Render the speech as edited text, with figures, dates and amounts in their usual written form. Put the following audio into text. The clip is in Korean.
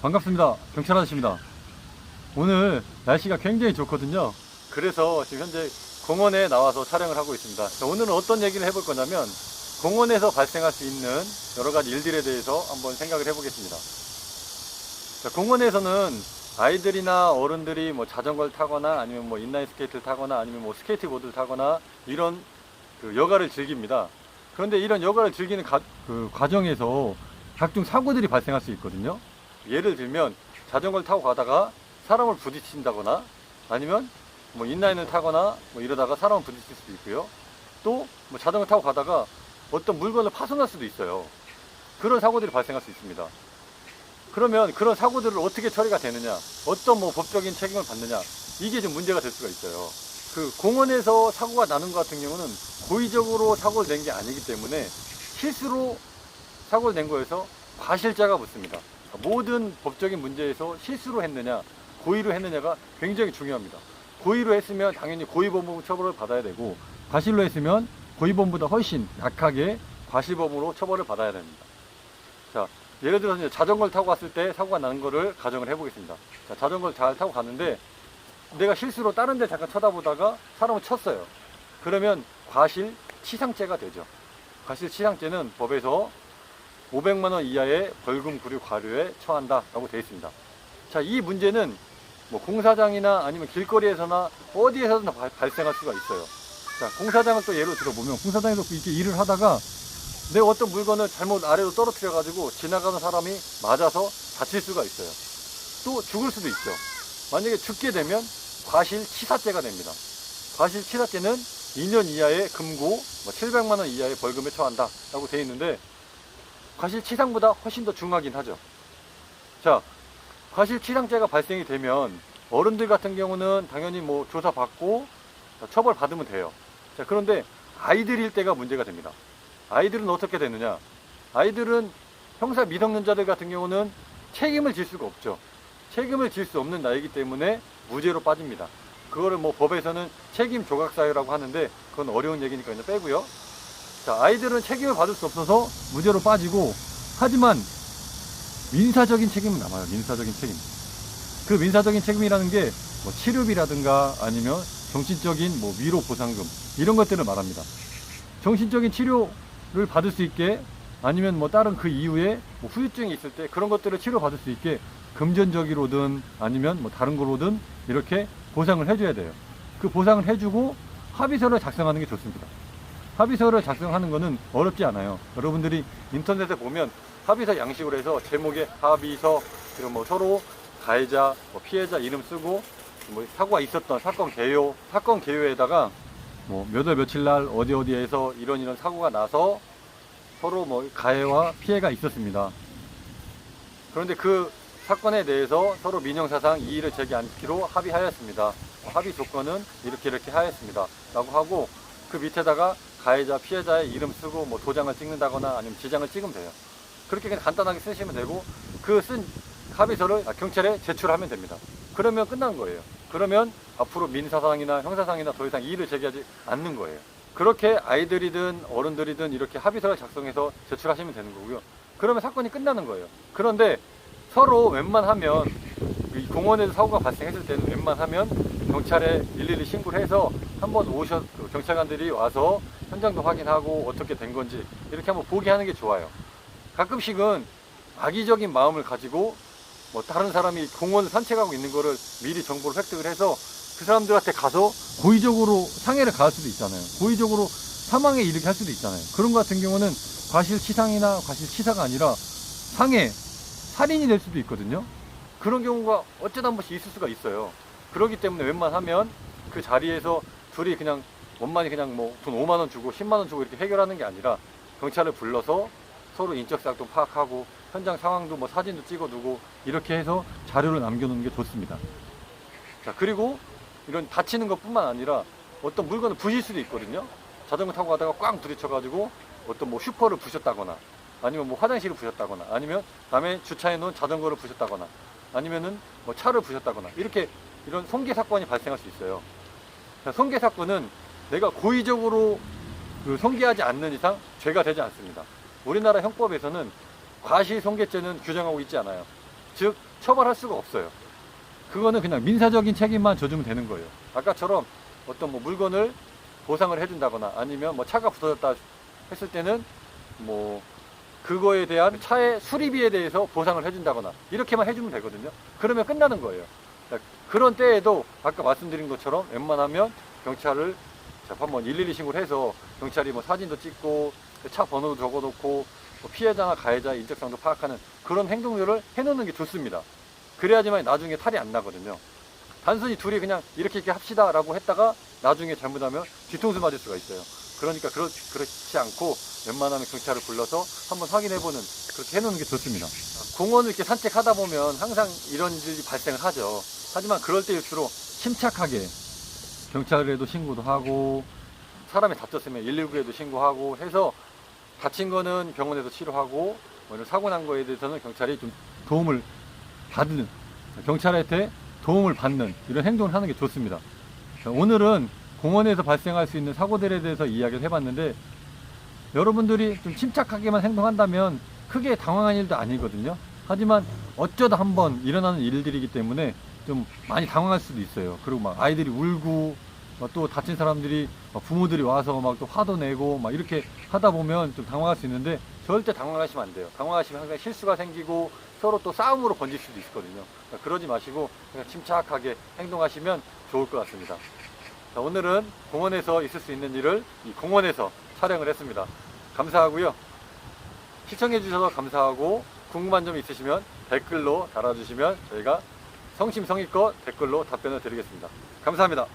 반갑습니다. 경찰 아저씨입니다. 오늘 날씨가 굉장히 좋거든요. 그래서 지금 현재 공원에 나와서 촬영을 하고 있습니다. 자, 오늘은 어떤 얘기를 해볼 거냐면 공원에서 발생할 수 있는 여러 가지 일들에 대해서 한번 생각을 해보겠습니다. 자, 공원에서는 아이들이나 어른들이 뭐 자전거를 타거나 아니면 뭐 인라인 스케이트를 타거나 아니면 뭐 스케이트보드를 타거나 이런 그 여가를 즐깁니다. 그런데 이런 여가를 즐기는 과정에서 각종 사고들이 발생할 수 있거든요. 예를 들면 자전거를 타고 가다가 사람을 부딪힌다거나 아니면 뭐 인라인을 타거나 뭐 이러다가 사람을 부딪힐 수도 있고요. 또 뭐 자전거 타고 가다가 어떤 물건을 파손할 수도 있어요. 그런 사고들이 발생할 수 있습니다. 그러면 그런 사고들을 어떻게 처리가 되느냐, 어떤 뭐 법적인 책임을 받느냐, 이게 좀 문제가 될 수가 있어요. 그 공원에서 사고가 나는 것 같은 경우는 고의적으로 사고를 낸 게 아니기 때문에 실수로 사고를 낸 거에서 과실자가 붙습니다. 모든 법적인 문제에서 실수로 했느냐, 고의로 했느냐가 굉장히 중요합니다. 고의로 했으면 당연히 고의범법 처벌을 받아야 되고, 과실로 했으면 고의범보다 훨씬 약하게 과실범으로 처벌을 받아야 됩니다. 자, 예를 들어서 이제 자전거를 타고 갔을 때 사고가 나는 거를 가정을 해보겠습니다. 자, 자전거를 잘 타고 갔는데 내가 실수로 다른 데 잠깐 쳐다보다가 사람을 쳤어요. 그러면 과실치상죄가 되죠. 과실치상죄는 법에서 500만 원 이하의 벌금, 구류, 과료에 처한다 라고 되어 있습니다. 자, 이 문제는 뭐 공사장이나 아니면 길거리에서나 어디에서든 발생할 수가 있어요. 자, 공사장을 또 예로 들어보면 공사장에서 이렇게 일을 하다가 내가 어떤 물건을 잘못 아래로 떨어뜨려 가지고 지나가는 사람이 맞아서 다칠 수가 있어요. 또 죽을 수도 있죠. 만약에 죽게 되면 과실치사죄가 됩니다. 과실치사죄는 2년 이하의 금고, 700만 원 이하의 벌금에 처한다 라고 되어 있는데 과실치상보다 훨씬 더 중하긴 하죠. 자, 과실치상죄가 발생이 되면 어른들 같은 경우는 당연히 뭐 조사받고 처벌받으면 돼요. 자, 그런데 아이들일 때가 문제가 됩니다. 아이들은 어떻게 되느냐? 아이들은 형사 미성년자들 같은 경우는 책임을 질 수가 없죠. 책임을 질 수 없는 나이기 때문에 무죄로 빠집니다. 그거를 뭐 법에서는 책임 조각사유라고 하는데 그건 어려운 얘기니까 그냥 빼고요. 자, 아이들은 책임을 받을 수 없어서 무죄로 빠지고, 하지만 민사적인 책임은 남아요. 민사적인 책임. 그 민사적인 책임이라는 게 뭐 치료비라든가 아니면 정신적인 뭐 위로 보상금 이런 것들을 말합니다. 정신적인 치료를 받을 수 있게 아니면 뭐 다른 그 이후에 뭐 후유증이 있을 때 그런 것들을 치료받을 수 있게 금전적으로든 아니면 뭐 다른 거로든 이렇게 보상을 해줘야 돼요. 그 보상을 해주고 합의서를 작성하는 게 좋습니다. 합의서를 작성하는 거는 어렵지 않아요. 여러분들이 인터넷에 보면 합의서 양식으로 해서 제목에 합의서, 그리고 뭐 서로 가해자, 뭐 피해자 이름 쓰고 뭐 사고가 있었던 사건 개요, 사건 개요에다가 뭐 몇 월 며칠 날 어디에서 이런 사고가 나서 서로 뭐 가해와 피해가 있었습니다. 그런데 그 사건에 대해서 서로 민형사상 이의를 제기 않기로 합의하였습니다. 합의 조건은 이렇게 하였습니다 라고 하고 그 밑에다가 가해자, 피해자의 이름 쓰고 뭐 도장을 찍는다거나 아니면 지장을 찍으면 돼요. 그렇게 그냥 간단하게 쓰시면 되고 그 쓴 합의서를 경찰에 제출하면 됩니다. 그러면 끝난 거예요. 그러면 앞으로 민사상이나 형사상이나 더 이상 이의를 제기하지 않는 거예요. 그렇게 아이들이든 어른들이든 이렇게 합의서를 작성해서 제출하시면 되는 거고요. 그러면 사건이 끝나는 거예요. 그런데 서로 웬만하면 공원에서 사고가 발생했을 때는 웬만하면 경찰에 일일이 신고를 해서 한번 경찰관들이 와서 현장도 확인하고 어떻게 된 건지 이렇게 한번 보게 하는 게 좋아요. 가끔씩은 악의적인 마음을 가지고 뭐 다른 사람이 공원을 산책하고 있는 거를 미리 정보를 획득을 해서 그 사람들한테 가서 고의적으로 상해를 가할 수도 있잖아요. 고의적으로 사망에 이르게 할 수도 있잖아요. 그런 것 같은 경우는 과실치상이나 과실치사가 아니라 상해, 살인이 될 수도 있거든요. 그런 경우가 어쩌다 한 번씩 있을 수가 있어요. 그렇기 때문에 웬만하면 그 자리에서 둘이 그냥 원만히 그냥 뭐 돈 5만 원 주고 10만 원 주고 이렇게 해결하는 게 아니라 경찰을 불러서 서로 인적사항도 파악하고 현장 상황도 뭐 사진도 찍어두고 이렇게 해서 자료를 남겨놓는 게 좋습니다. 자, 그리고 이런 다치는 것뿐만 아니라 어떤 물건을 부실 수도 있거든요. 자전거 타고 가다가 꽝 부딪혀가지고 어떤 뭐 슈퍼를 부셨다거나 아니면 뭐 화장실을 부셨다거나 아니면 남의 주차해 놓은 자전거를 부셨다거나 아니면은 뭐 차를 부셨다거나 이런 손괴 사건이 발생할 수 있어요. 자, 손괴 사건은 내가 고의적으로 손괴하지 않는 이상 죄가 되지 않습니다. 우리나라 형법에서는 과실손괴죄는 규정하고 있지 않아요. 즉 처벌할 수가 없어요. 그거는 그냥 민사적인 책임만 져주면 되는 거예요. 아까처럼 어떤 뭐 물건을 보상을 해준다거나 아니면 뭐 차가 부서졌다 했을 때는 뭐 그거에 대한 차의 수리비에 대해서 보상을 해준다거나 이렇게만 해주면 되거든요. 그러면 끝나는 거예요. 그런 때에도 아까 말씀드린 것처럼 웬만하면 경찰을 한번 112 신고를 해서 경찰이 뭐 사진도 찍고 차 번호도 적어놓고 뭐 피해자나 가해자 인적사항도 파악하는 그런 행동들을 해놓는 게 좋습니다. 그래야지만 나중에 탈이 안 나거든요. 단순히 둘이 그냥 이렇게 합시다 라고 했다가 나중에 잘못하면 뒤통수 맞을 수가 있어요. 그러니까 그렇지 않고 웬만하면 경찰을 불러서 한번 확인해보는, 그렇게 해놓는 게 좋습니다. 공원을 이렇게 산책하다 보면 항상 이런 일이 발생을 하죠. 하지만 그럴 때일수록 침착하게 경찰에도 신고도 하고 사람이 다쳤으면 119에도 신고하고 해서 다친 거는 병원에서 치료하고 뭐 사고 난 거에 대해서는 경찰이 좀 도움을 받는, 경찰한테 도움을 받는 이런 행동을 하는 게 좋습니다. 오늘은 공원에서 발생할 수 있는 사고들에 대해서 이야기를 해봤는데 여러분들이 좀 침착하게만 행동한다면 크게 당황한 일도 아니거든요. 하지만 어쩌다 한번 일어나는 일들이기 때문에 좀 많이 당황할 수도 있어요. 그리고 막 아이들이 울고 또 다친 사람들이 부모들이 와서 막 또 화도 내고 막 이렇게 하다 보면 좀 당황할 수 있는데 절대 당황하시면 안 돼요. 당황하시면 항상 실수가 생기고 서로 또 싸움으로 번질 수도 있거든요. 그러니까 그러지 마시고 그냥 침착하게 행동하시면 좋을 것 같습니다. 자, 오늘은 공원에서 있을 수 있는 일을 이 공원에서 촬영을 했습니다. 감사하고요. 시청해 주셔서 감사하고 궁금한 점 있으시면 댓글로 달아주시면 저희가 성심성의껏 댓글로 답변을 드리겠습니다. 감사합니다.